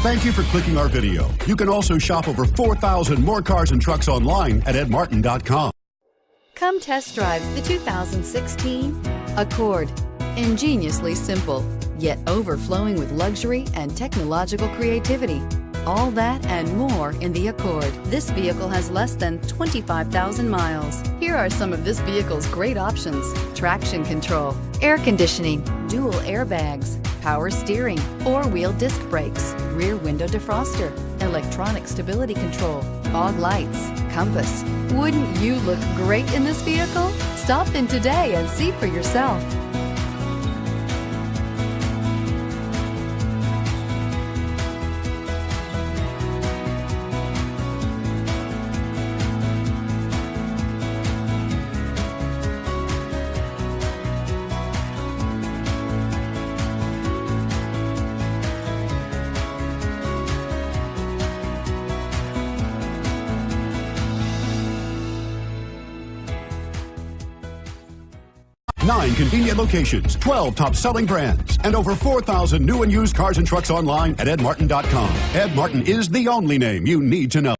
Thank you for clicking our video. You can also shop over 4,000 more cars and trucks online at edmartin.com. Come test drive the 2016 Accord. Ingeniously simple, yet overflowing with luxury and technological creativity. All that and more in the Accord. This vehicle has less than 25,000 miles. Here are some of this vehicle's great options: traction control, air conditioning, dual airbags, power steering, four-wheel disc brakes, rear window defroster, electronic stability control, fog lights, compass. Wouldn't you look great in this vehicle? Stop in today and see for yourself. Nine convenient locations, 12 top-selling brands, and over 4,000 new and used cars and trucks online at edmartin.com. Ed Martin is the only name you need to know.